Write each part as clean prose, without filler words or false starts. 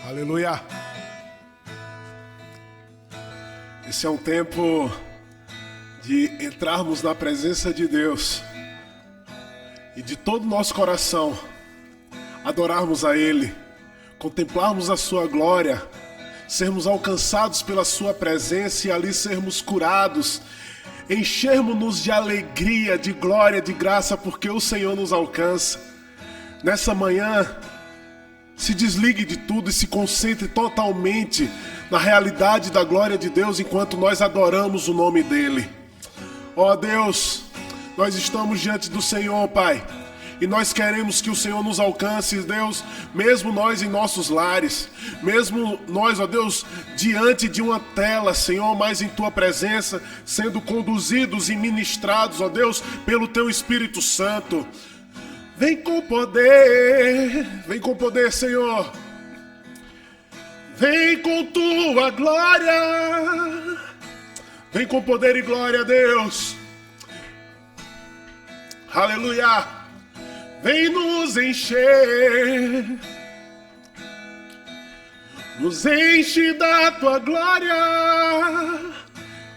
Aleluia! Esse é um tempo de entrarmos na presença de Deus e de todo o nosso coração adorarmos a Ele, contemplarmos a Sua glória, sermos alcançados pela Sua presença e ali sermos curados, enchermos-nos de alegria, de glória, de graça, porque o Senhor nos alcança. Nessa manhã, se desligue de tudo e se concentre totalmente na realidade da glória de Deus enquanto nós adoramos o nome dEle. Ó Deus, nós estamos diante do Senhor, Pai, e nós queremos que o Senhor nos alcance, Deus, mesmo nós em nossos lares, mesmo nós, ó Deus, diante de uma tela, Senhor, mas em Tua presença, sendo conduzidos e ministrados, ó Deus, pelo Teu Espírito Santo. Vem com poder, Senhor. Vem com Tua glória. Vem com poder e glória, Deus. Aleluia. Vem nos encher. Nos enche da Tua glória.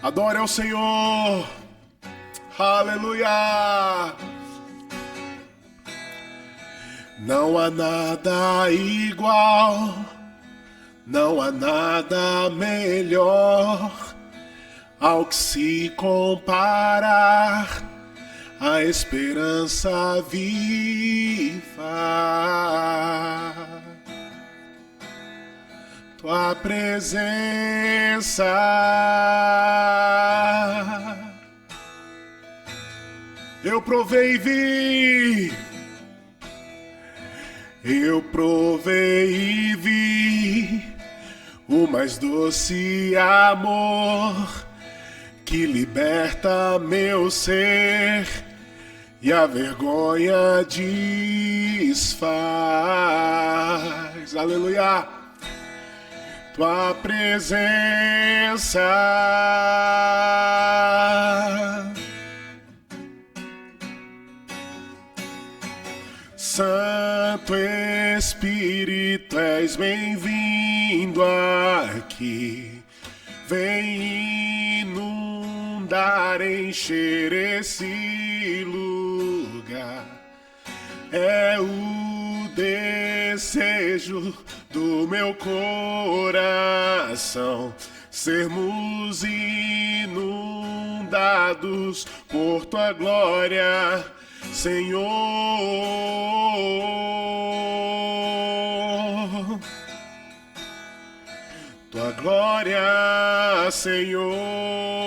Adore ao Senhor. Aleluia. Não há nada igual, não há nada melhor ao que se comparar a esperança viva. Tua presença eu provei e vi. Eu provei e vi o mais doce amor que liberta meu ser e a vergonha desfaz. Aleluia! Tua presença Santo Espírito, és bem-vindo aqui. Vem inundar, encher esse lugar. É o desejo do meu coração sermos inundados por Tua glória, Senhor. Tua glória, Senhor.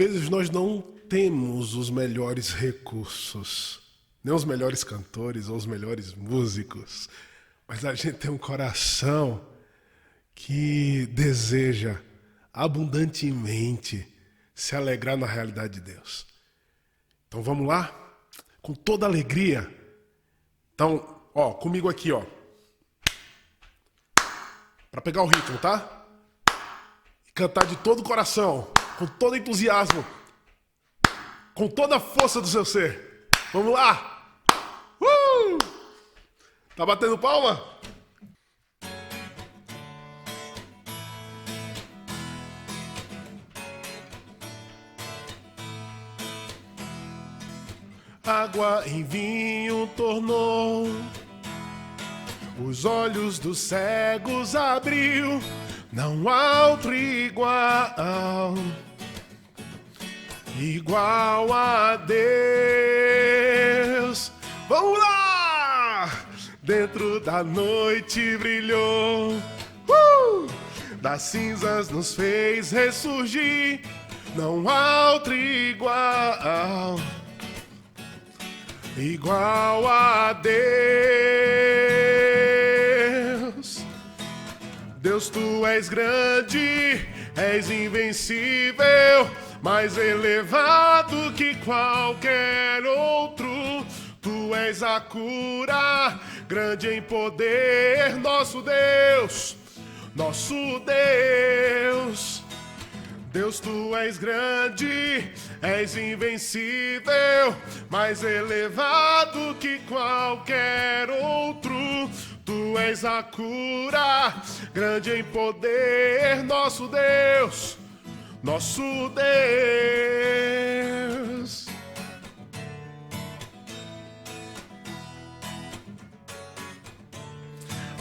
vezes nós não temos os melhores recursos, nem os melhores cantores ou os melhores músicos, mas a gente tem um coração que deseja abundantemente se alegrar na realidade de Deus. Então vamos lá? Com toda alegria. Então, comigo aqui, para pegar o ritmo, tá? E cantar de todo o coração, com todo entusiasmo, com toda a força do seu ser. Vamos lá! Tá batendo palma? Água em vinho tornou, os olhos dos cegos abriu, não há outro igual a Deus. Vamos lá! Dentro da noite brilhou, das cinzas nos fez ressurgir, não há outro igual a Deus. Deus, tu és grande, és invencível, mais elevado que qualquer outro. Tu és a cura, grande em poder, nosso Deus, nosso Deus. Deus, tu és grande, és invencível, mais elevado que qualquer outro. Tu és a cura, grande em poder, nosso Deus, nosso Deus.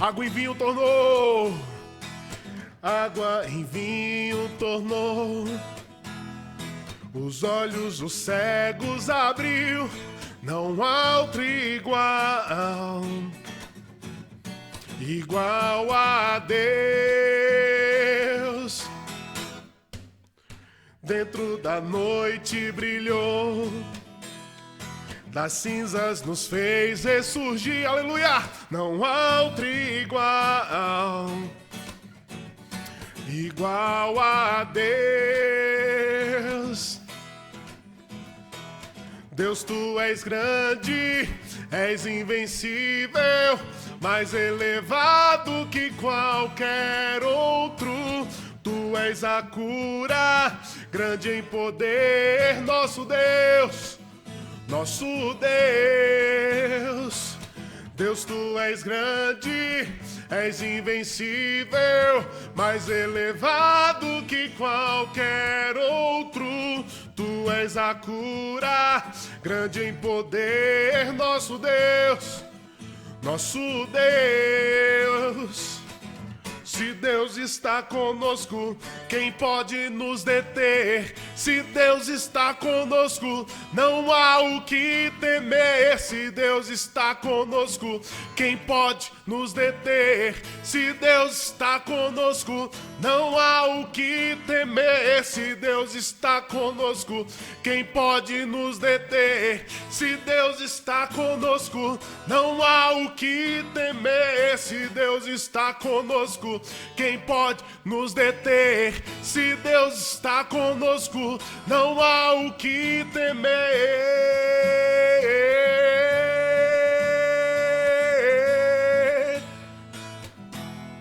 Água em vinho tornou, água em vinho tornou, os olhos dos cegos abriu, não há outro igual a Deus. Dentro da noite brilhou, das cinzas nos fez ressurgir, aleluia! Não há outro igual a Deus. Deus, tu és grande, és invencível, mais elevado que qualquer outro. Tu és a cura, grande em poder, nosso Deus, nosso Deus. Deus, tu és grande, és invencível, mais elevado que qualquer outro. Tu és a cura, grande em poder, nosso Deus, nosso Deus. Se Deus está conosco, quem pode nos deter? Se Deus está conosco, não há o que temer. Se Deus está conosco, quem pode nos deter? Se Deus está conosco, não há o que temer. Se Deus está conosco, quem pode nos deter? Se Deus está conosco, não há o que temer. Se Deus está conosco, quem pode nos deter? Se Deus está conosco, não há o que temer.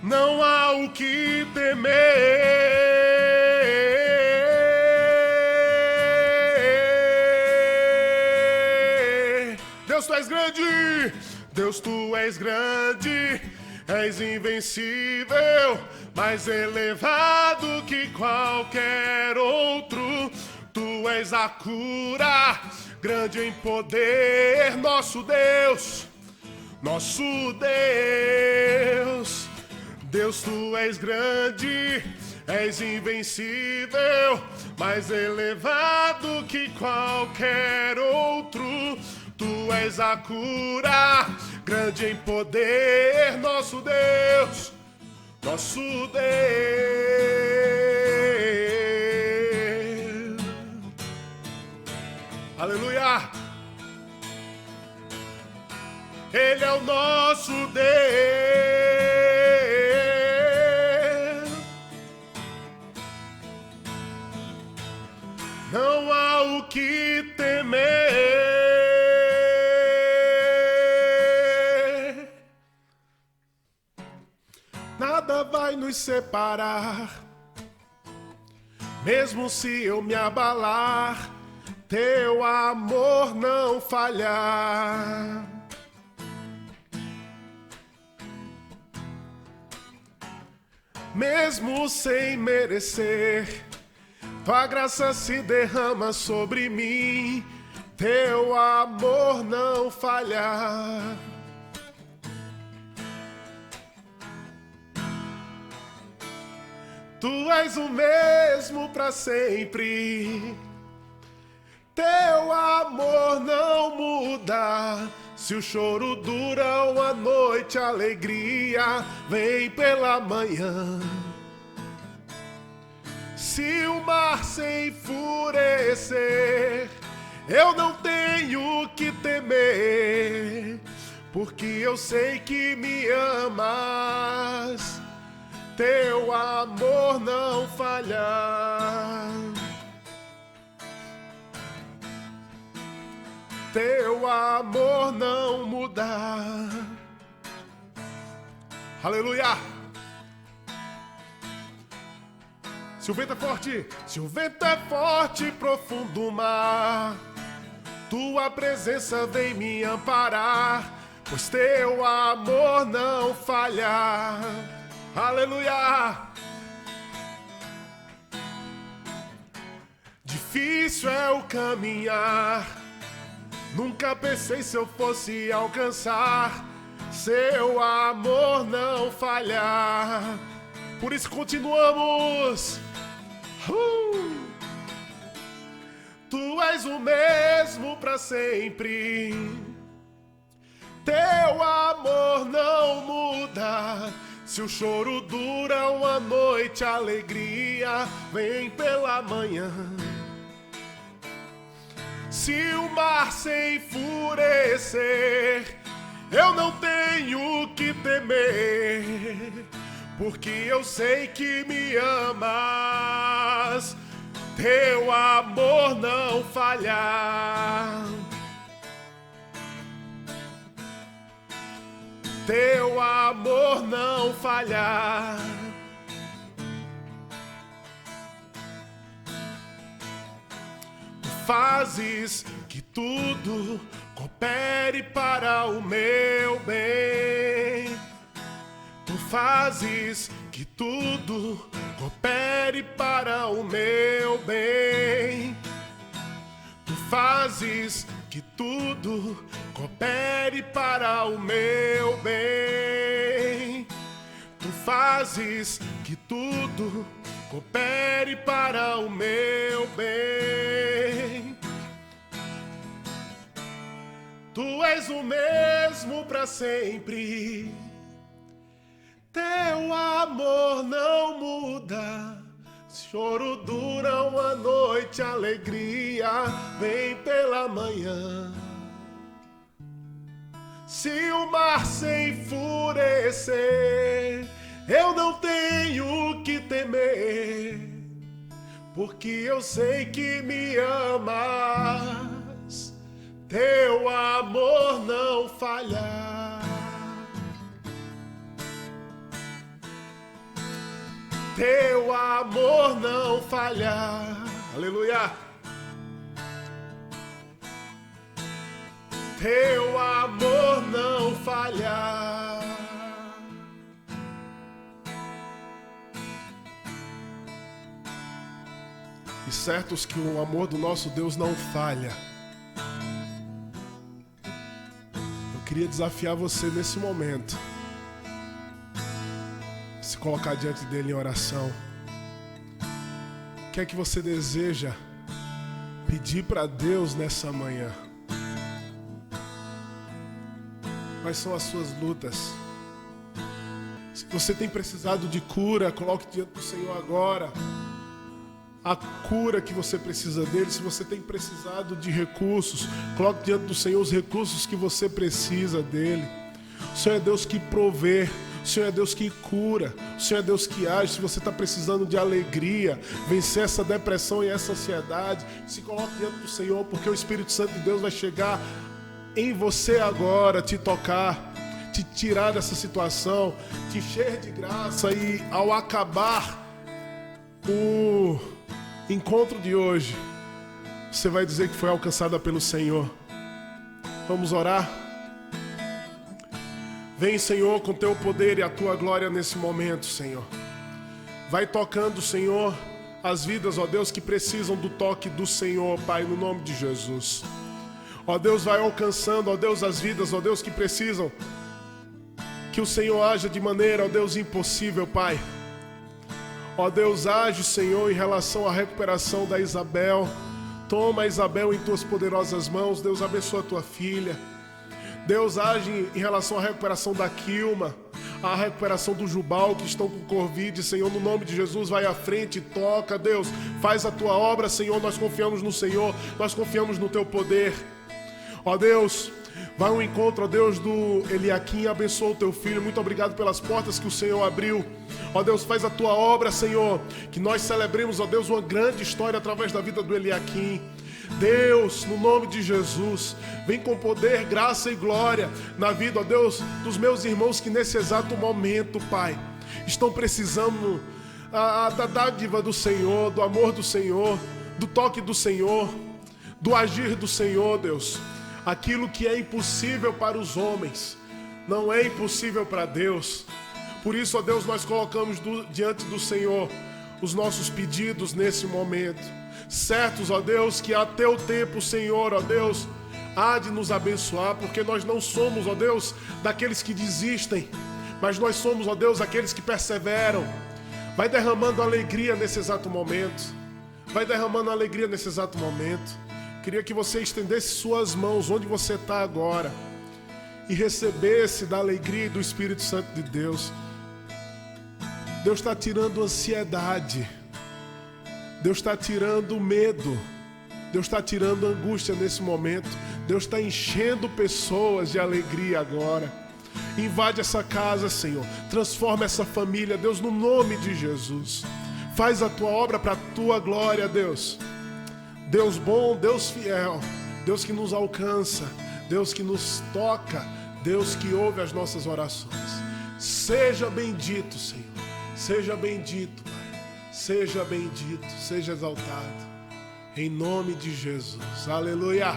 Não há o que temer. Deus, tu és grande. Deus, tu és grande, és invencível, mais elevado que qualquer outro. Tu és a cura, grande em poder, nosso Deus, nosso Deus. Deus, tu és grande, és invencível, mais elevado que qualquer outro. Tu és a cura, grande em poder, nosso Deus, nosso Deus. Ele é o nosso Deus. Não há o que temer. Nada vai nos separar. Mesmo se eu me abalar, teu amor não falhar. Mesmo sem merecer, tua graça se derrama sobre mim, teu amor não falhar. Tu és o mesmo para sempre, teu amor não muda. Se o choro dura uma noite, a alegria vem pela manhã. Se o mar se enfurecer, eu não tenho que temer, porque eu sei que me amas. Teu amor não falha. Teu amor não muda. Aleluia! Se o vento é forte, se o vento é forte, profundo mar, tua presença vem me amparar, pois teu amor não falha. Aleluia! Difícil é o caminhar, nunca pensei se eu fosse alcançar, seu amor não falhar. Por isso continuamos. Tu és o mesmo para sempre, teu amor não muda. Se o choro dura uma noite, a alegria vem pela manhã. Se o mar se enfurecer, eu não tenho que temer, porque eu sei que me amas. Teu amor não falha. Teu amor não falha. Tu fazes que tudo coopere para o meu bem. Tu fazes que tudo coopere para o meu bem. Tu fazes que tudo coopere para o meu bem. Tu fazes que tudo coopere para o meu bem. Tu és o mesmo para sempre, teu amor não muda. Choro dura uma noite, alegria vem pela manhã. Se o mar se enfurecer, eu não tenho que temer, porque eu sei que me amas. Teu amor não falha. Teu amor não falha. Aleluia. Teu amor não falha. E certos que o amor do nosso Deus não falha. Eu queria desafiar você nesse momento, se colocar diante dele em oração. O que é que você deseja pedir para Deus nessa manhã? Quais são as suas lutas? Se você tem precisado de cura, coloque diante do Senhor agora. a cura que você precisa dele. Se você tem precisado de recursos, coloque diante do Senhor os recursos que você precisa dele. O Senhor é Deus que provê, o Senhor é Deus que cura, o Senhor é Deus que age. Se você está precisando de alegria, vencer essa depressão e essa ansiedade, se coloque diante do Senhor, porque o Espírito Santo de Deus vai chegar em você agora, te tocar, te tirar dessa situação, te encher de graça. E ao acabar o encontro de hoje, você vai dizer que foi alcançada pelo Senhor. Vamos orar? Vem, Senhor, com teu poder e a tua glória nesse momento, Senhor. Vai tocando, Senhor, as vidas, ó Deus, que precisam do toque do Senhor, Pai, no nome de Jesus. Ó Deus, vai alcançando, ó Deus, as vidas, ó Deus, que precisam que o Senhor haja de maneira, ó Deus, impossível, Pai. Ó Deus, age, Senhor, em relação à recuperação da Isabel. Toma a Isabel em tuas poderosas mãos. Deus, abençoa a tua filha. Deus, age em relação à recuperação da Quilma, a recuperação do Jubal, que estão com Covid. Senhor, no nome de Jesus, vai à frente, toca, Deus, faz a tua obra, Senhor. Nós confiamos no Senhor, nós confiamos no teu poder. Ó Deus, vai ao encontro, ó Deus, do Eliakim, abençoa o teu filho. Muito obrigado pelas portas que o Senhor abriu. Ó Deus, faz a tua obra, Senhor, que nós celebremos, ó Deus, uma grande história através da vida do Eliakim. Deus, no nome de Jesus, vem com poder, graça e glória na vida, ó Deus, dos meus irmãos que nesse exato momento, Pai, estão precisando da dádiva do Senhor, do amor do Senhor, do toque do Senhor, do agir do Senhor, Deus. Aquilo que é impossível para os homens não é impossível para Deus. Por isso, ó Deus, nós colocamos diante do Senhor os nossos pedidos nesse momento, certos, ó Deus, que a teu tempo, Senhor, ó Deus, há de nos abençoar, porque nós não somos, ó Deus, daqueles que desistem, mas nós somos, ó Deus, aqueles que perseveram. Vai derramando alegria nesse exato momento, vai derramando alegria nesse exato momento. Queria que você estendesse suas mãos onde você está agora e recebesse da alegria e do Espírito Santo de Deus. Deus está tirando ansiedade, Deus está tirando medo, Deus está tirando angústia nesse momento. Deus está enchendo pessoas de alegria agora. Invade essa casa, Senhor, transforma essa família, Deus, no nome de Jesus. Faz a tua obra para a tua glória, Deus. Deus bom, Deus fiel, Deus que nos alcança, Deus que nos toca, Deus que ouve as nossas orações. Seja bendito, Senhor, seja bendito, Pai, seja bendito, seja exaltado, em nome de Jesus. Aleluia,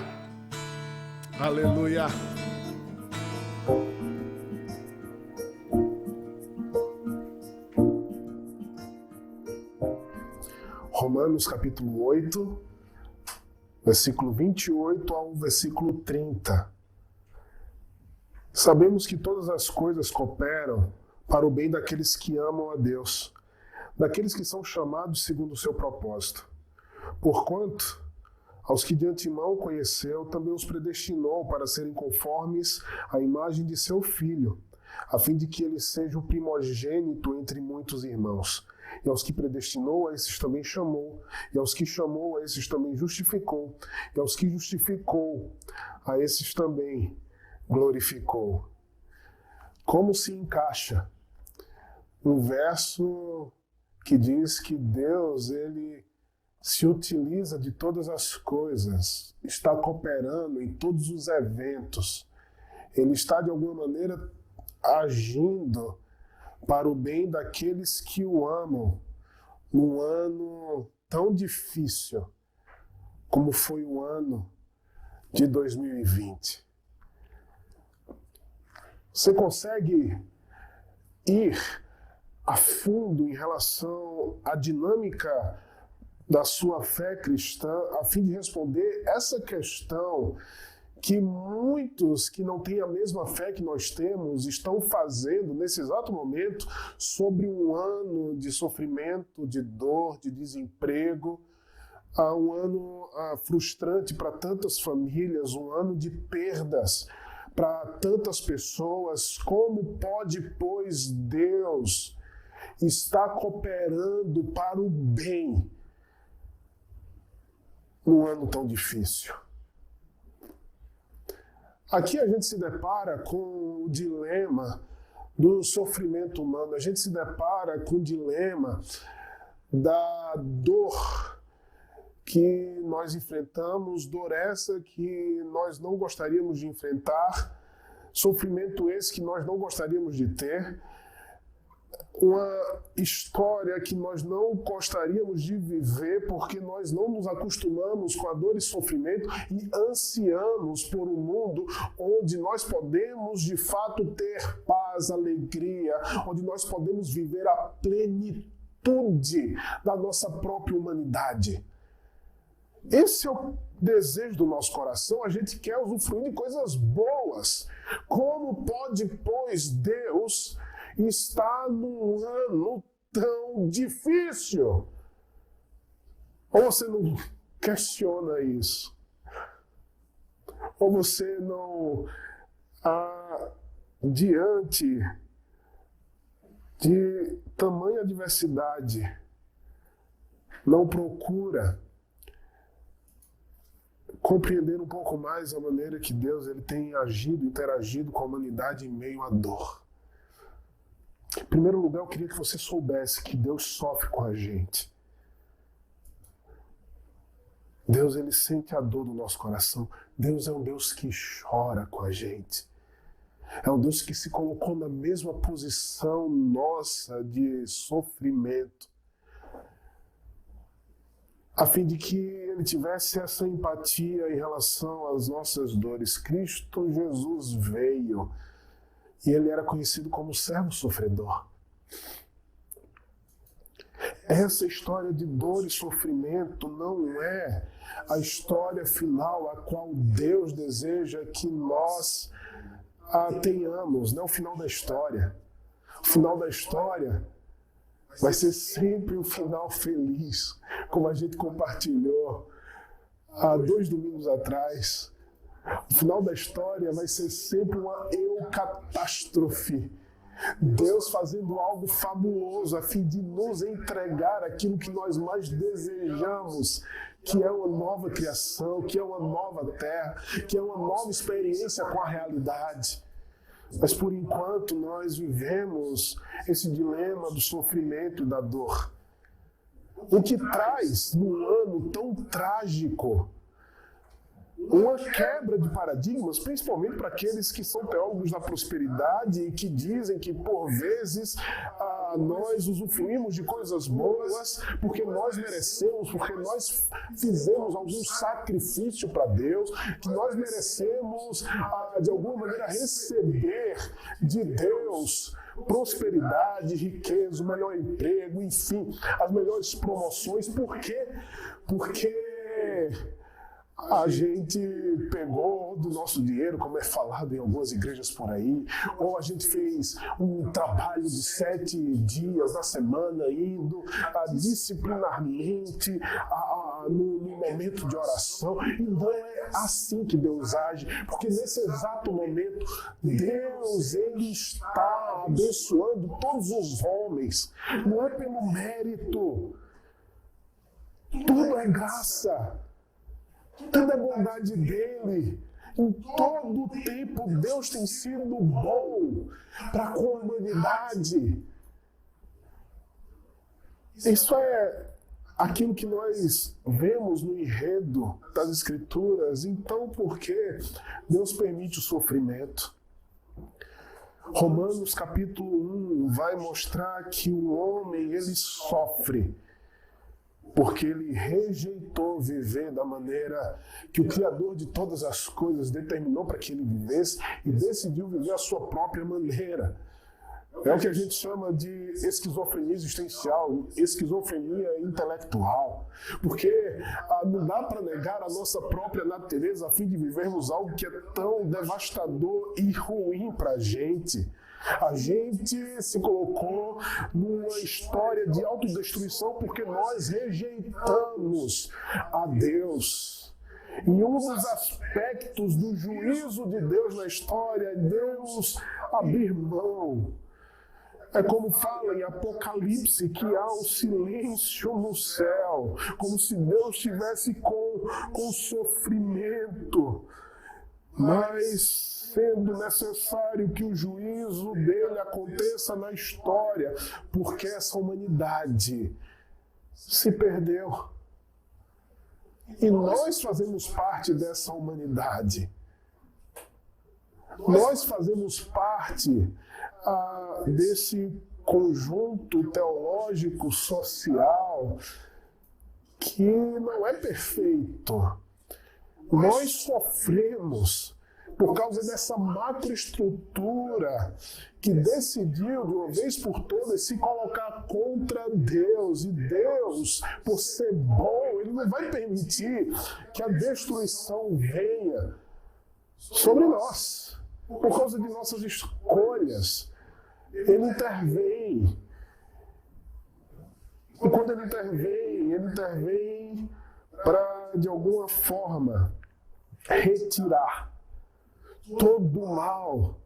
aleluia. Romanos capítulo 8, versículo 28 ao versículo 30. Sabemos que todas as coisas cooperam para o bem daqueles que amam a Deus, daqueles que são chamados segundo o seu propósito. Porquanto, aos que de antemão conheceu, também os predestinou para serem conformes à imagem de seu Filho, a fim de que ele seja o primogênito entre muitos irmãos. E aos que predestinou, a esses também chamou. E aos que chamou, a esses também justificou. E aos que justificou, a esses também glorificou. Como se encaixa um verso que diz que Deus, ele se utiliza de todas as coisas, está cooperando em todos os eventos. Ele está, de alguma maneira, agindo para o bem daqueles que o amam, num ano tão difícil como foi o ano de 2020. Você consegue ir a fundo em relação à dinâmica da sua fé cristã, a fim de responder essa questão que muitos que não têm a mesma fé que nós temos estão fazendo nesse exato momento sobre um ano de sofrimento, de dor, de desemprego, um ano frustrante para tantas famílias, um ano de perdas para tantas pessoas. Como pode, pois, Deus estar cooperando para o bem num ano tão difícil. Aqui a gente se depara com o dilema do sofrimento humano, a gente se depara com o dilema da dor que nós enfrentamos, dor essa que nós não gostaríamos de enfrentar, sofrimento esse que nós não gostaríamos de ter, uma história que nós não gostaríamos de viver porque nós não nos acostumamos com a dor e sofrimento e ansiamos por um mundo onde nós podemos de fato ter paz, alegria, onde nós podemos viver a plenitude da nossa própria humanidade. Esse é o desejo do nosso coração, a gente quer usufruir de coisas boas. Como pode, pois, Deus estar num ano tão difícil? Ou você não questiona isso? Ou você não, diante de tamanha adversidade, não procura compreender um pouco mais a maneira que Deus ele tem agido, interagido com a humanidade em meio à dor? Em primeiro lugar, eu queria que você soubesse que Deus sofre com a gente. Deus, ele sente a dor do nosso coração. Deus é um Deus que chora com a gente. É um Deus que se colocou na mesma posição nossa de sofrimento, a fim de que ele tivesse essa empatia em relação às nossas dores. Cristo Jesus veio e ele era conhecido como servo sofredor. Essa história de dor e sofrimento não é a história final a qual Deus deseja que nós tenhamos, não é o final da história. O final da história vai ser sempre um final feliz, como a gente compartilhou há 2 domingos atrás. O final da história vai ser sempre uma eucatástrofe. Deus fazendo algo fabuloso a fim de nos entregar aquilo que nós mais desejamos, que é uma nova criação, que é uma nova terra, que é uma nova experiência com a realidade. Mas por enquanto nós vivemos esse dilema do sofrimento e da dor. O que traz num ano tão trágico uma quebra de paradigmas, principalmente para aqueles que são teólogos da prosperidade e que dizem que, por vezes, nós usufruímos de coisas boas porque nós merecemos, porque nós fizemos algum sacrifício para Deus, que nós merecemos, de alguma maneira, receber de Deus prosperidade, riqueza, o melhor emprego, enfim, as melhores promoções. Por quê? Porque a gente pegou do nosso dinheiro, como é falado em algumas igrejas por aí, ou a gente fez um trabalho de 7 dias na semana, indo disciplinarmente no momento de oração. E não é assim que Deus age, porque nesse exato momento, Deus ele está abençoando todos os homens. Não é pelo mérito, tudo é graça. Tudo é bondade dele. Em todo o tempo, Deus tem sido bom para com a humanidade. Isso é aquilo que nós vemos no enredo das Escrituras. Então, por que Deus permite o sofrimento? Romanos capítulo 1 vai mostrar que o homem ele sofre porque ele rejeitou viver da maneira que o Criador de todas as coisas determinou para que ele vivesse e decidiu viver a sua própria maneira. É o que a gente chama de esquizofrenia existencial, esquizofrenia intelectual. Porque não dá para negar a nossa própria natureza a fim de vivermos algo que é tão devastador e ruim para a gente. A gente se colocou numa história de autodestruição porque nós rejeitamos a Deus. E um dos aspectos do juízo de Deus na história é Deus abrir mão. É como fala em Apocalipse, que há um silêncio no céu. mal, como se Deus estivesse com sofrimento, mas sendo necessário que o juízo dele aconteça na história, porque essa humanidade se perdeu. E nós fazemos parte dessa humanidade. Nós fazemos parte desse conjunto teológico, social, que não é perfeito. Nós sofremos por causa dessa macroestrutura que decidiu, de uma vez por todas, se colocar contra Deus. E Deus, por ser bom, Ele não vai permitir que a destruição venha sobre nós, por causa de nossas escolhas. Ele intervém. E quando Ele intervém para, de alguma forma, retirar todo o mal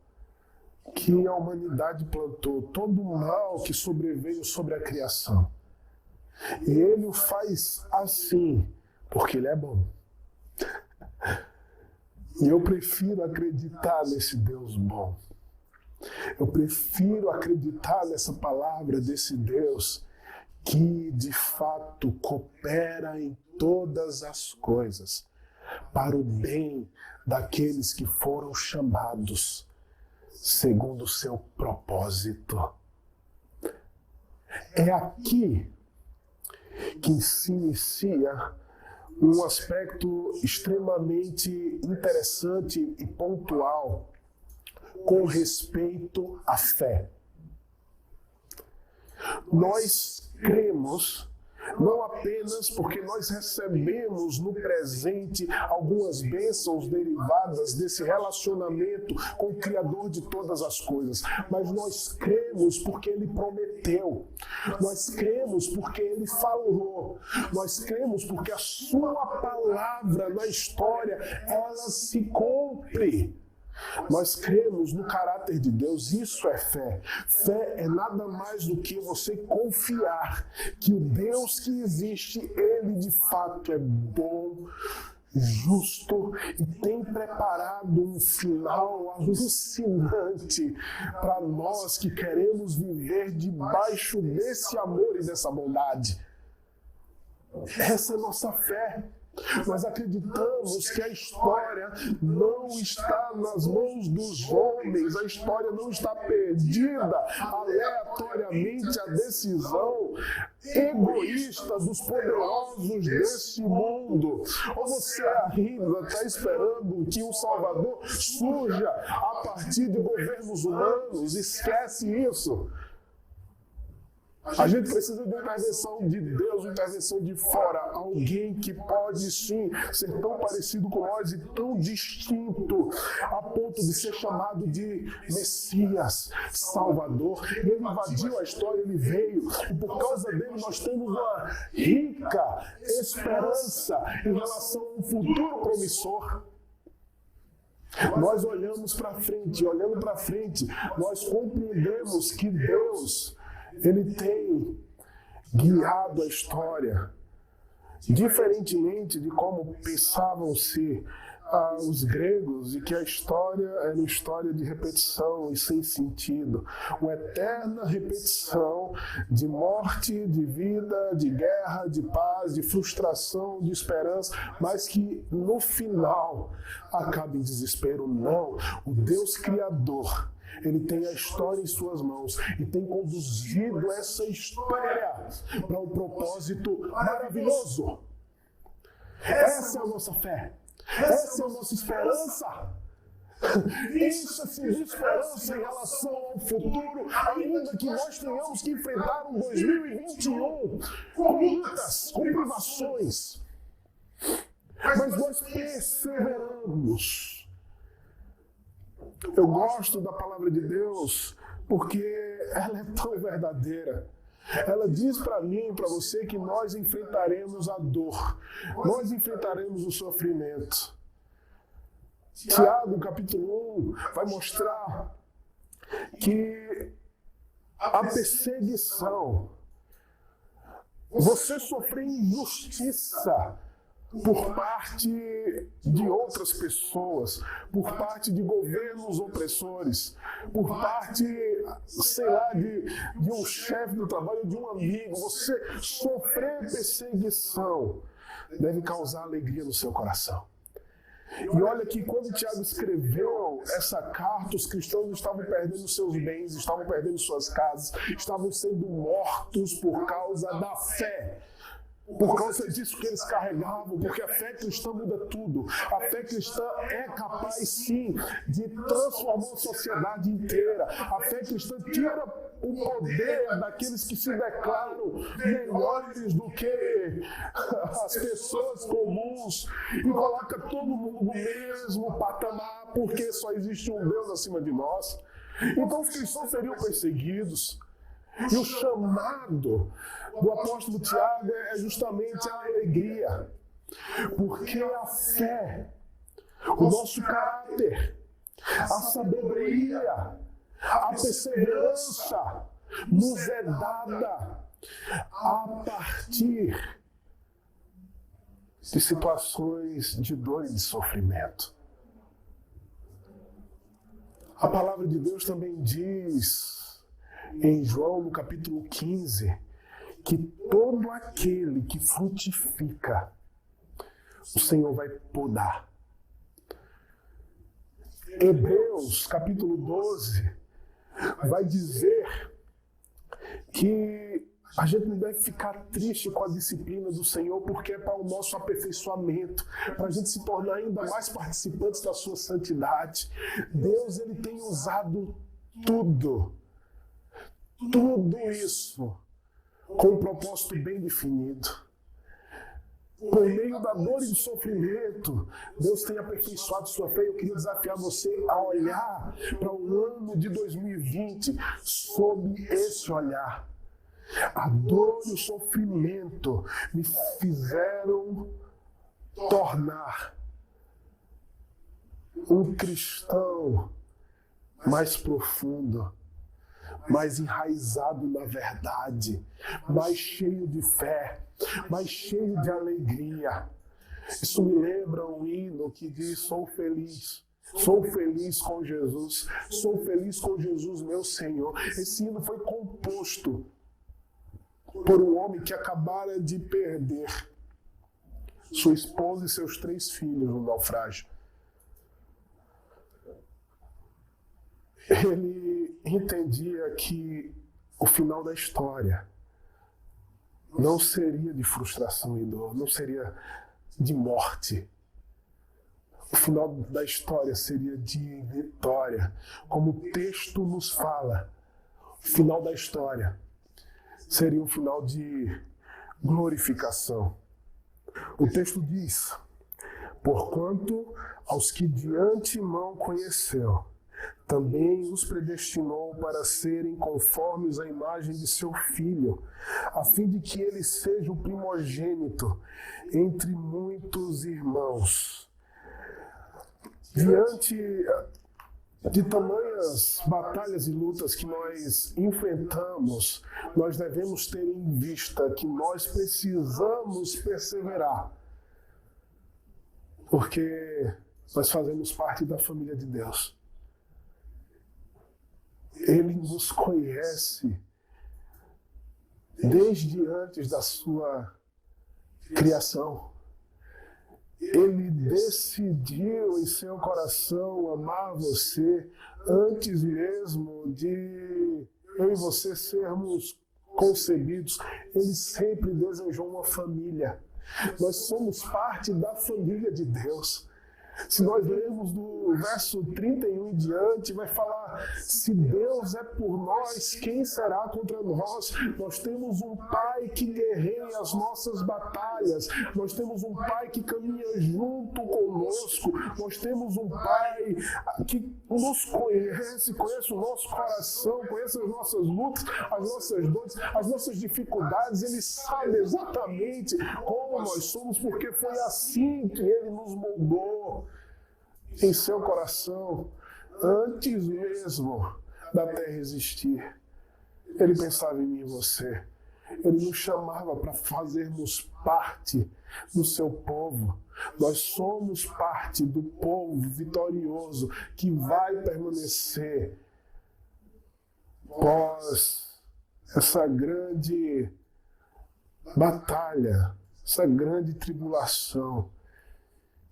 que a humanidade plantou, todo o mal que sobreveio sobre a criação. E Ele o faz assim, porque Ele é bom. E eu prefiro acreditar nesse Deus bom. Eu prefiro acreditar nessa palavra desse Deus que, de fato, coopera em todas as coisas para o bem daqueles que foram chamados segundo o seu propósito. É aqui que se inicia um aspecto extremamente interessante e pontual com respeito à fé. Nós cremos não apenas porque nós recebemos no presente algumas bênçãos derivadas desse relacionamento com o Criador de todas as coisas, mas nós cremos porque Ele prometeu, nós cremos porque Ele falou, nós cremos porque a Sua palavra na história, ela se cumpre. Nós cremos no caráter de Deus, isso é fé. Fé é nada mais do que você confiar que o Deus que existe, Ele de fato é bom, justo e tem preparado um final alucinante para nós que queremos viver debaixo desse amor e dessa bondade. Essa é a nossa fé. Nós acreditamos que a história não está nas mãos dos homens, a história não está perdida aleatoriamente à decisão egoísta dos poderosos desse mundo. Ou você ainda está esperando que um Salvador surja a partir de governos humanos? Esquece isso. A gente precisa de uma intervenção de Deus, uma intervenção de fora. Alguém que pode sim ser tão parecido com nós e tão distinto a ponto de ser chamado de Messias, Salvador. Ele invadiu a história, ele veio. E por causa dele nós temos uma rica esperança em relação a um futuro promissor. Nós olhamos para frente, olhando para frente, nós compreendemos que Deus, Ele tem guiado a história, diferentemente de como pensavam ser os gregos, e que a história era uma história de repetição e sem sentido. Uma eterna repetição de morte, de vida, de guerra, de paz, de frustração, de esperança, mas que no final acaba em desespero. Não, o Deus Criador, Ele tem a história em suas mãos e tem conduzido essa história para um propósito maravilhoso. Essa é a nossa fé. Essa é a nossa esperança. Encha-se de esperança em relação ao futuro, ainda que nós tenhamos que enfrentar um 2021 com lutas, com privações. Mas nós perseveramos. Eu gosto da palavra de Deus porque ela é tão verdadeira. Ela diz para mim e para você que nós enfrentaremos a dor, nós enfrentaremos o sofrimento. Tiago, capítulo 1, vai mostrar que a perseguição, você sofrer injustiça por parte de outras pessoas, por parte de governos opressores, por parte, sei lá, de um chefe do trabalho, de um amigo, você sofrer perseguição deve causar alegria no seu coração. E olha que quando Tiago escreveu essa carta, os cristãos estavam perdendo seus bens, estavam perdendo suas casas, estavam sendo mortos por causa da fé. Por causa disso que eles carregavam, porque a fé cristã muda tudo. A fé cristã é capaz, sim, de transformar a sociedade inteira. A fé cristã tira o poder daqueles que se declaram melhores do que as pessoas comuns e coloca todo mundo no mesmo patamar, porque só existe um Deus acima de nós. Então os cristãos seriam perseguidos. E o chamado do apóstolo Tiago é justamente a alegria, porque a fé, o nosso caráter, a sabedoria, a perseverança nos é dada a partir de situações de dor e de sofrimento. A palavra de Deus também diz em João, no capítulo 15, que todo aquele que frutifica, o Senhor vai podar. Hebreus, capítulo 12, vai dizer que a gente não deve ficar triste com a disciplina do Senhor, porque é para o nosso aperfeiçoamento, para a gente se tornar ainda mais participantes da sua santidade. Deus, ele tem usado tudo isso com um propósito bem definido. Por meio da dor e do sofrimento, Deus tem aperfeiçoado sua fé. Eu queria desafiar você a olhar para o ano de 2020 sob esse olhar. A dor e o sofrimento me fizeram tornar um cristão mais profundo, mais enraizado na verdade, mais cheio de fé, mais cheio de alegria. Isso me lembra um hino que diz: sou feliz com Jesus, sou feliz com Jesus, meu Senhor. Esse hino foi composto por um homem que acabara de perder sua esposa e seus 3 filhos no naufrágio. Ele entendia que o final da história não seria de frustração e dor, não seria de morte. O final da história seria de vitória. Como o texto nos fala, o final da história seria um final de glorificação. O texto diz: porquanto aos que de antemão conheceu, também os predestinou para serem conformes à imagem de seu Filho, a fim de que ele seja o primogênito entre muitos irmãos. Diante de tamanhas batalhas e lutas que nós enfrentamos, nós devemos ter em vista que nós precisamos perseverar, porque nós fazemos parte da família de Deus. Ele nos conhece desde antes da sua criação. Ele decidiu em seu coração amar você antes mesmo de eu e você sermos concebidos. Ele sempre desejou uma família. Nós somos parte da família de Deus. Se nós lermos do verso 31 em diante, vai falar: se Deus é por nós, quem será contra nós? Nós temos um Pai que guerreia as nossas batalhas, nós temos um Pai que caminha junto conosco, nós temos um Pai que nos conhece o nosso coração, conhece as nossas lutas, as nossas dores, as nossas dificuldades. Ele sabe exatamente como nós somos, porque foi assim que Ele nos moldou em seu coração, antes mesmo da terra existir. Ele pensava em mim e você. Ele nos chamava para fazermos parte do seu povo. Nós somos parte do povo vitorioso que vai permanecer pós essa grande batalha, essa grande tribulação,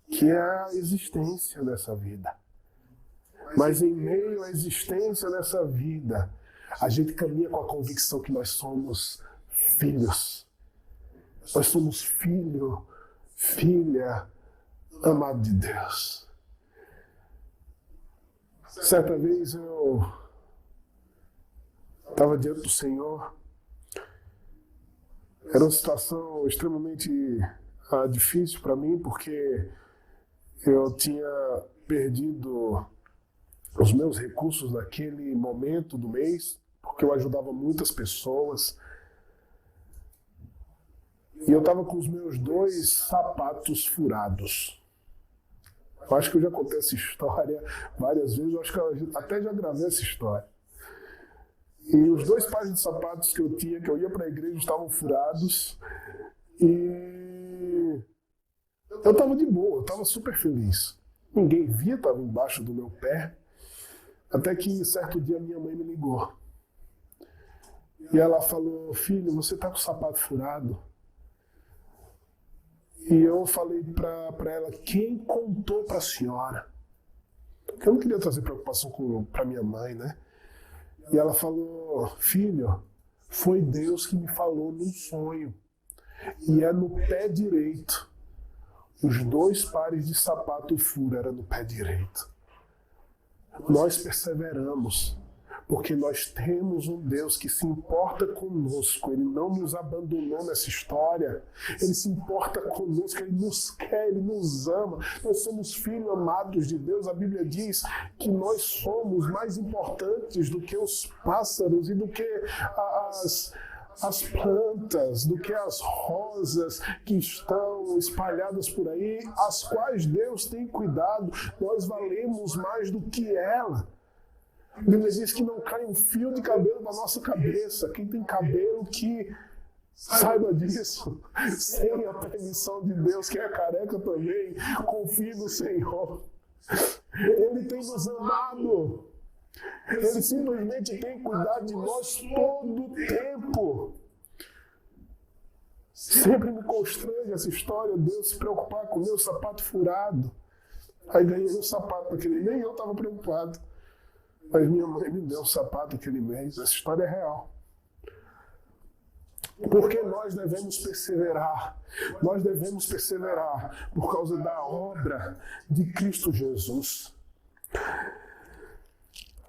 que é a existência dessa vida. Mas em meio à existência dessa vida, a gente caminha com a convicção que nós somos filhos. Nós somos filho, filha, amado de Deus. Certa vez eu estava diante do Senhor. Era uma situação extremamente difícil para mim, porque eu tinha perdido os meus recursos naquele momento do mês, porque eu ajudava muitas pessoas. E eu estava com os meus 2 sapatos furados. Eu acho que eu já contei essa história várias vezes, eu acho que eu até já gravei essa história. E os 2 pares de sapatos que eu tinha, que eu ia para a igreja, estavam furados. E eu estava de boa, eu estava super feliz. Ninguém via, estava embaixo do meu pé. Até que certo dia minha mãe me ligou. E ela falou: filho, você está com o sapato furado? E eu falei para ela: quem contou para a senhora? Porque eu não queria trazer preocupação para minha mãe, né? E ela falou: filho, foi Deus que me falou num sonho. E é no pé direito. Os 2 pares de sapato furo eram no pé direito. Nós perseveramos, porque nós temos um Deus que se importa conosco. Ele não nos abandonou nessa história. Ele se importa conosco, Ele nos quer, Ele nos ama. Nós somos filhos amados de Deus. A Bíblia diz que nós somos mais importantes do que os pássaros e do que as plantas, do que as rosas que estão espalhadas por aí, as quais Deus tem cuidado. Nós valemos mais do que ela. A Bíblia diz que não cai um fio de cabelo da nossa cabeça. Quem tem cabelo que saiba disso, sem a permissão de Deus, que é careca também, confie no Senhor. Ele tem nos amado. Ele simplesmente tem cuidado de nós todo o tempo. Sempre me constrange essa história, Deus se preocupar com o meu sapato furado. Aí ganhei um sapato naquele mês, nem eu estava preocupado. Mas minha mãe me deu um sapato aquele mês. Essa história é real. Porque nós devemos perseverar. Nós devemos perseverar por causa da obra de Cristo Jesus.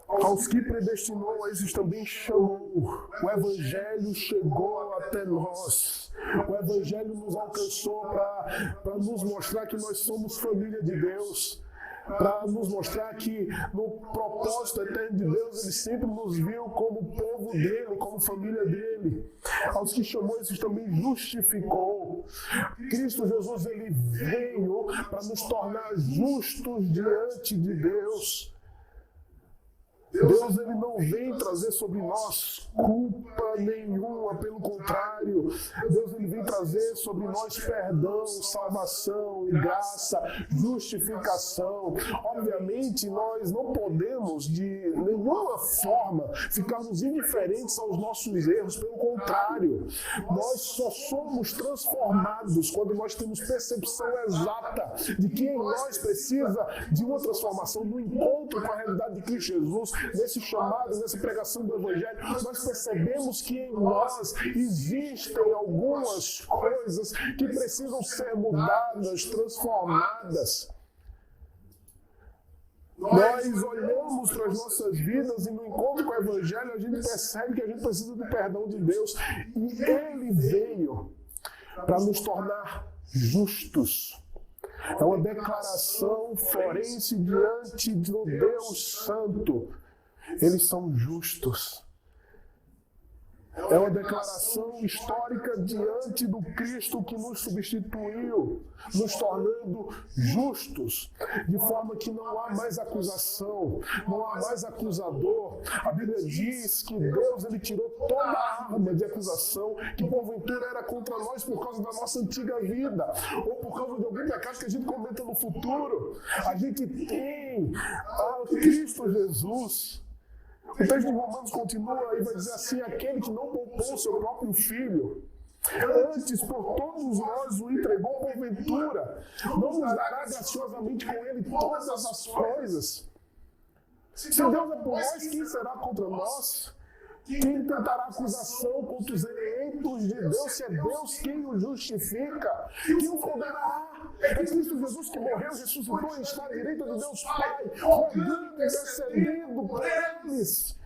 Aos que predestinou, a esses também chamou. O Evangelho chegou até nós. O Evangelho nos alcançou para nos mostrar que nós somos família de Deus. Para nos mostrar que no propósito eterno de Deus, Ele sempre nos viu como povo dEle, como família dEle. Aos que chamou, esses também justificou. Cristo Jesus, Ele veio para nos tornar justos diante de Deus. Deus, Ele não vem trazer sobre nós culpa nenhuma, pelo contrário. Deus, Ele vem trazer sobre nós perdão, salvação, graça, justificação. Obviamente, nós não podemos, de nenhuma forma, ficarmos indiferentes aos nossos erros. Pelo contrário, nós só somos transformados quando nós temos percepção exata de que em nós precisa de uma transformação, do encontro com a realidade de Cristo Jesus. Nesse chamado, nessa pregação do Evangelho, nós percebemos que em nós existem algumas coisas que precisam ser mudadas, transformadas. Nós olhamos para as nossas vidas e no encontro com o Evangelho a gente percebe que a gente precisa do perdão de Deus. E Ele veio para nos tornar justos. É uma declaração forense diante do Deus Santo. Eles são justos. É uma declaração histórica diante do Cristo que nos substituiu, nos tornando justos, de forma que não há mais acusação, não há mais acusador. A Bíblia diz que Deus ele tirou toda a arma de acusação que porventura era contra nós por causa da nossa antiga vida, ou por causa de algum pecado que a gente cometa no futuro. A gente tem a Cristo Jesus. O texto de Romanos continua e vai dizer assim: aquele que não poupou seu próprio filho, antes por todos nós o entregou porventura, não nos dará graciosamente com ele todas as coisas. Se Deus é por nós, quem será contra nós? Quem tentará acusação contra os eleitos de Deus, se é Deus quem o justifica? Quem o condenará? É Cristo Jesus que morreu, ressuscitou e está à direita de Deus Pai, rogando e intercedendo por eles.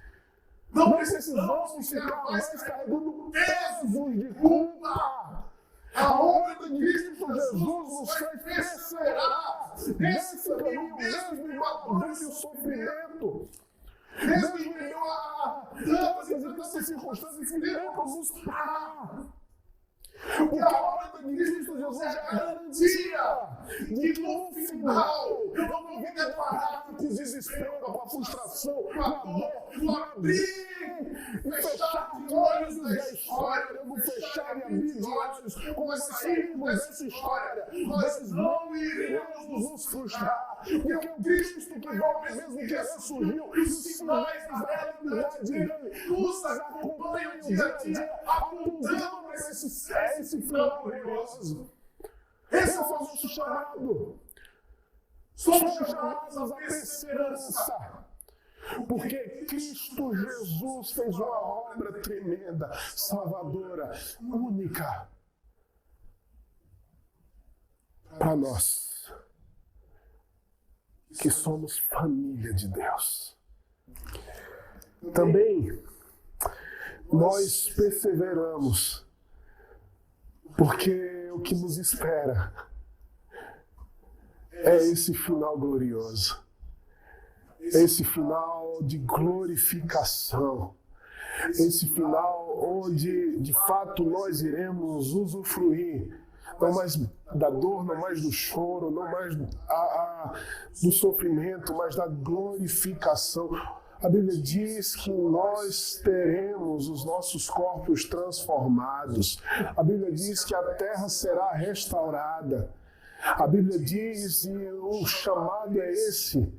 Não precisamos ficar mais carregando pesos de culpa. A obra de Cristo Jesus nos faz perseverar nesse caminho, mesmo em maladeira e sofrimento. Mesmo em meio a tantas e tantas circunstâncias que tentam nos parar. Porque a obra de Cristo Jesus é a garantia de que no final eu não vou me deparar com o desespero, com a frustração, com a dor, com abrir e fechar de olhos da história. Eu vou fechar e abrir de olhos como nós saímos dessa história. Nós não iremos nos frustrar, porque o Cristo que volta mesmo que ressurgiu, os sinais da realidade dele nos acompanham dia a dia, apontando para esse final glorioso. Esse é o nosso chamado. Somos chamados à perseverança. Porque Cristo Jesus fez uma obra tremenda, salvadora, única para nós, que somos família de Deus. Também nós perseveramos, porque o que nos espera é esse final glorioso. Esse final de glorificação, esse final onde de fato nós iremos usufruir, não mais da dor, não mais do choro, não mais do sofrimento, mas da glorificação. A Bíblia diz que nós teremos os nossos corpos transformados. A Bíblia diz que a terra será restaurada. A Bíblia diz, e o chamado é esse,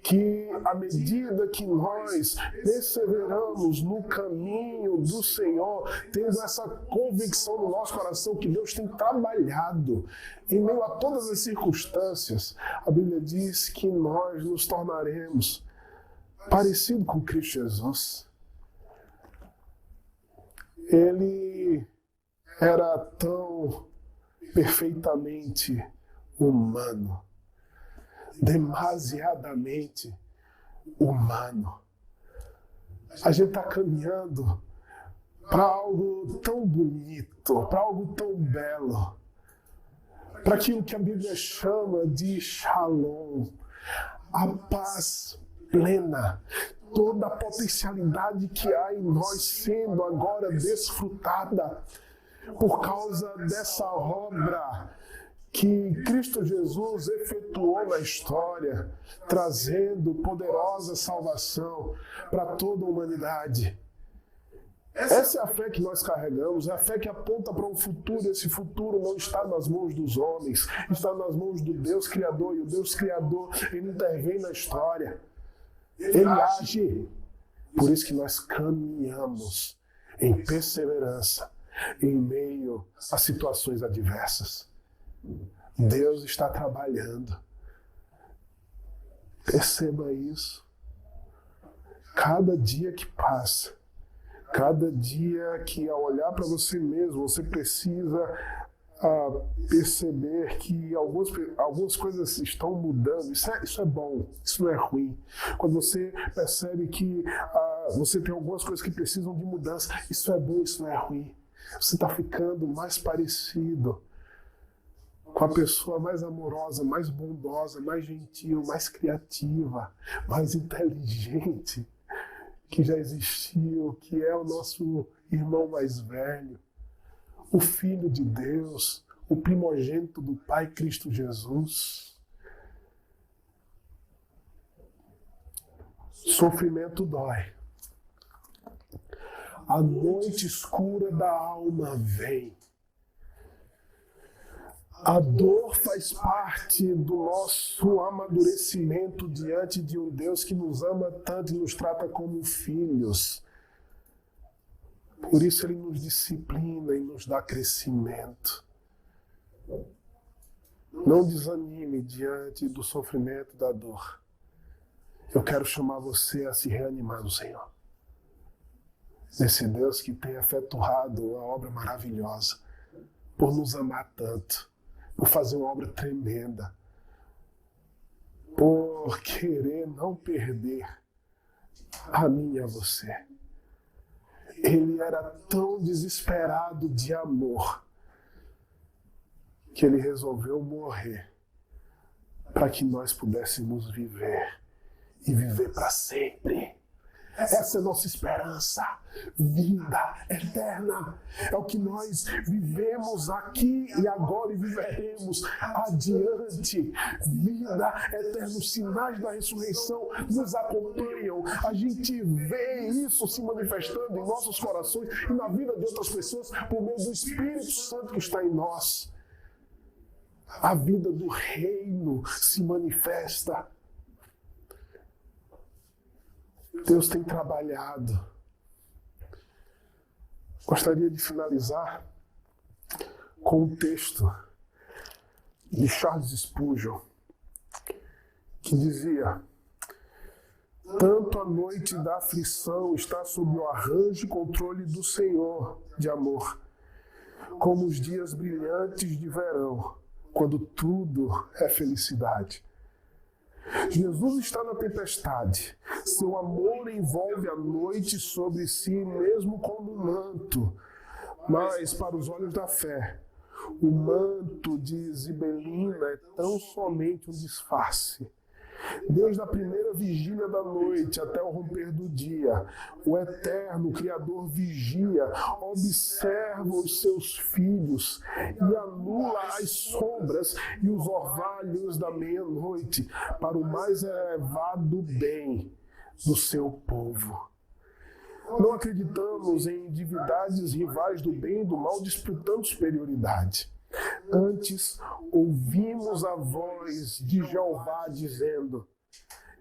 que à medida que nós perseveramos no caminho do Senhor, tendo essa convicção no nosso coração que Deus tem trabalhado em meio a todas as circunstâncias, a Bíblia diz que nós nos tornaremos parecido com Cristo Jesus. Ele era tão perfeitamente humano, demasiadamente humano. A gente está caminhando para algo tão bonito, para algo tão belo, para aquilo que a Bíblia chama de Shalom, a paz plena, toda a potencialidade que há em nós sendo agora desfrutada por causa dessa obra que Cristo Jesus efetuou na história, trazendo poderosa salvação para toda a humanidade. Essa é a fé que nós carregamos, é a fé que aponta para um futuro. Esse futuro não está nas mãos dos homens, está nas mãos do Deus Criador, e o Deus Criador, ele intervém na história, ele age. Por isso que nós caminhamos em perseverança, em meio a situações adversas. Deus está trabalhando. Perceba isso. Cada dia que passa, cada dia que ao olhar para você mesmo, você precisa perceber que algumas coisas estão mudando. Isso é bom, isso não é ruim. Quando você percebe que você tem algumas coisas que precisam de mudança, isso é bom, isso não é ruim. Você está ficando mais parecido com a pessoa mais amorosa, mais bondosa, mais gentil, mais criativa, mais inteligente que já existiu, que é o nosso irmão mais velho, o Filho de Deus, o primogênito do Pai, Cristo Jesus. Sofrimento dói. A noite escura da alma vem. A dor faz parte do nosso amadurecimento diante de um Deus que nos ama tanto e nos trata como filhos. Por isso Ele nos disciplina e nos dá crescimento. Não desanime diante do sofrimento e da dor. Eu quero chamar você a se reanimar no Senhor. Esse Deus que tem efetuado uma obra maravilhosa, por nos amar tanto, por fazer uma obra tremenda, por querer não perder a mim e a você. Ele era tão desesperado de amor que Ele resolveu morrer para que nós pudéssemos viver e viver para sempre. Essa é a nossa esperança, vida eterna. É o que nós vivemos aqui e agora e viveremos adiante. Vida eterna, os sinais da ressurreição nos acompanham. A gente vê isso se manifestando em nossos corações e na vida de outras pessoas por meio do Espírito Santo que está em nós. A vida do reino se manifesta. Deus tem trabalhado. Gostaria de finalizar com um texto de Charles Spurgeon, que dizia: tanto a noite da aflição está sob o arranjo e controle do Senhor de amor, como os dias brilhantes de verão, quando tudo é felicidade. Jesus está na tempestade. Seu amor envolve a noite sobre si, mesmo como um manto. Mas, para os olhos da fé, o manto de Zibelina é tão somente um disfarce. Desde a primeira vigília da noite até o romper do dia, o eterno Criador vigia, observa os seus filhos e anula as sombras e os orvalhos da meia-noite para o mais elevado bem do seu povo. Não acreditamos em divindades rivais do bem e do mal disputando superioridade. Antes, ouvimos a voz de Jeová dizendo: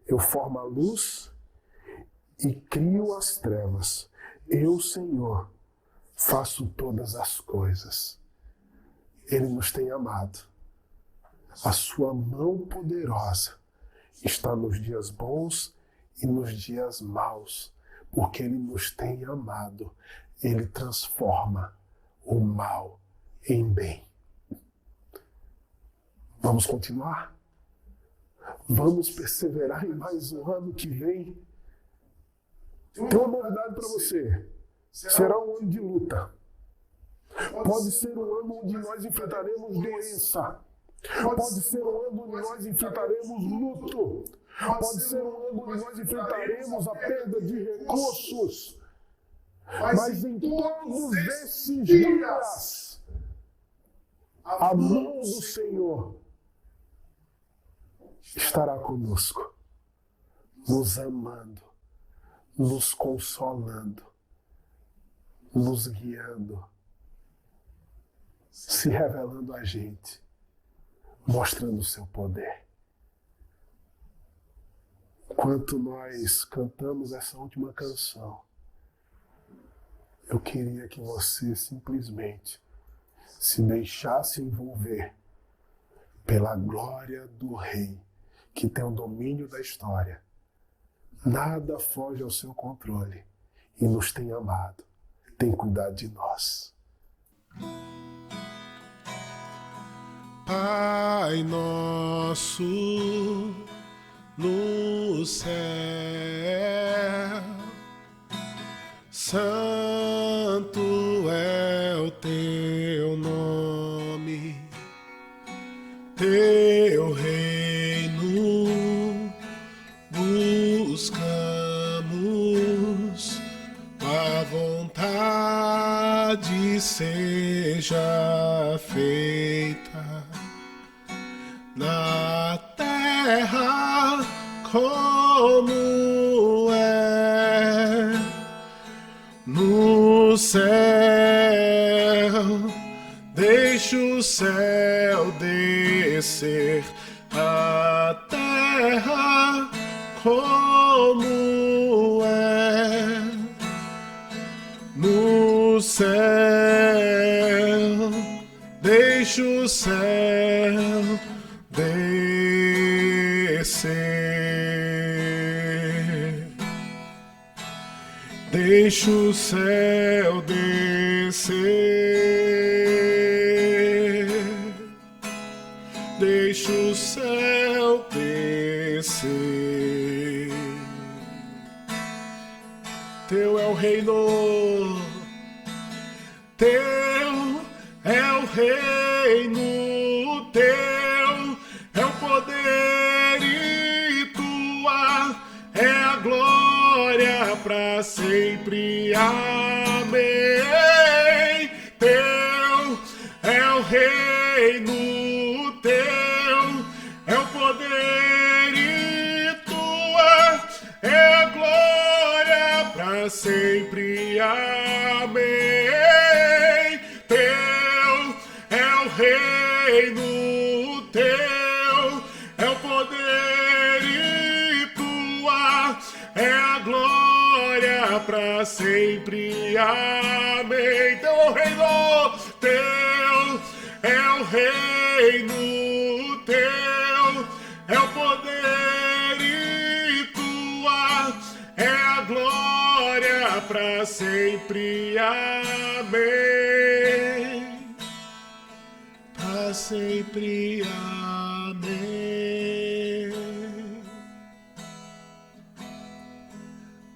eu formo a luz e crio as trevas. Eu, Senhor, faço todas as coisas. Ele nos tem amado. A sua mão poderosa está nos dias bons e nos dias maus, porque Ele nos tem amado. Ele transforma o mal em bem. Vamos continuar? Vamos perseverar em mais um ano que vem? Tem uma novidade para você. Será um ano de luta. Pode ser um ano onde nós enfrentaremos doença. Pode ser um ano onde nós enfrentaremos luto. Pode ser um ano onde nós enfrentaremos a perda de recursos. Mas em todos esses dias, a mão do Senhor estará conosco, nos amando, nos consolando, nos guiando, se revelando a gente, mostrando o seu poder. Enquanto nós cantamos essa última canção, eu queria que você simplesmente se deixasse envolver pela glória do Rei, que tem o domínio da história. Nada foge ao seu controle e nos tem amado, tem cuidado de nós. Pai nosso no céu, santo é o teu nome, teu reino buscamos, feita na terra como é no céu. Deixa o céu descer a terra como é no céu. Deixa o céu descer. Deixa o céu descer. Deixa o céu descer. Teu é o reino, teu é o reino, teu é o poder e tua é a glória para sempre. Amém. Teu é o reino, teu é o poder e tua é a glória para sempre. Amém. Teu é o reino, teu é o poder e tua é a glória para sempre. Amém. Teu é o reino, teu é o reino, teu é o poder e tua é a glória para sempre. Amém. Para sempre. Amém.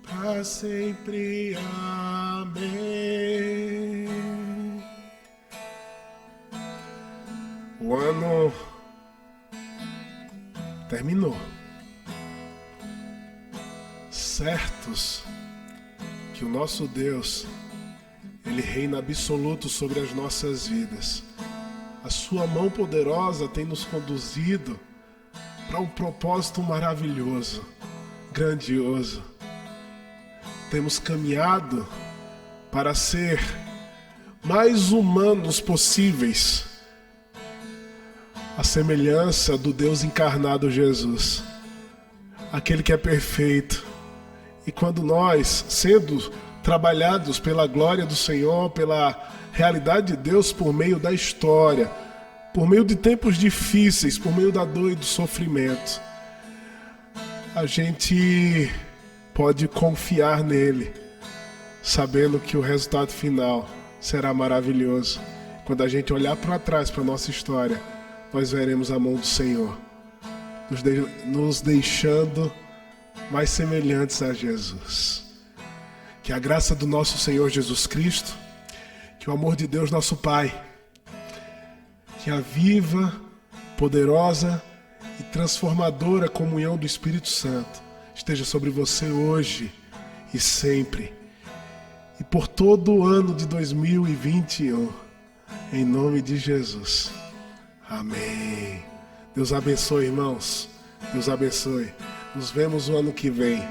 Para sempre. Amém. O ano terminou. Certos que o nosso Deus, Ele reina absoluto sobre as nossas vidas. A sua mão poderosa tem nos conduzido para um propósito maravilhoso, grandioso. Temos caminhado para ser mais humanos possíveis, a semelhança do Deus encarnado Jesus, aquele que é perfeito. E quando nós, sendo trabalhados pela glória do Senhor, pela realidade de Deus por meio da história, por meio de tempos difíceis, por meio da dor e do sofrimento, a gente pode confiar nele, sabendo que o resultado final será maravilhoso. Quando a gente olhar para trás para a nossa história, nós veremos a mão do Senhor, nos deixando mais semelhantes a Jesus. Que a graça do nosso Senhor Jesus Cristo, que o amor de Deus nosso Pai, que a viva, poderosa e transformadora comunhão do Espírito Santo esteja sobre você hoje e sempre, e por todo o ano de 2021, em nome de Jesus. Amém. Deus abençoe, irmãos. Deus abençoe. Nos vemos o ano que vem.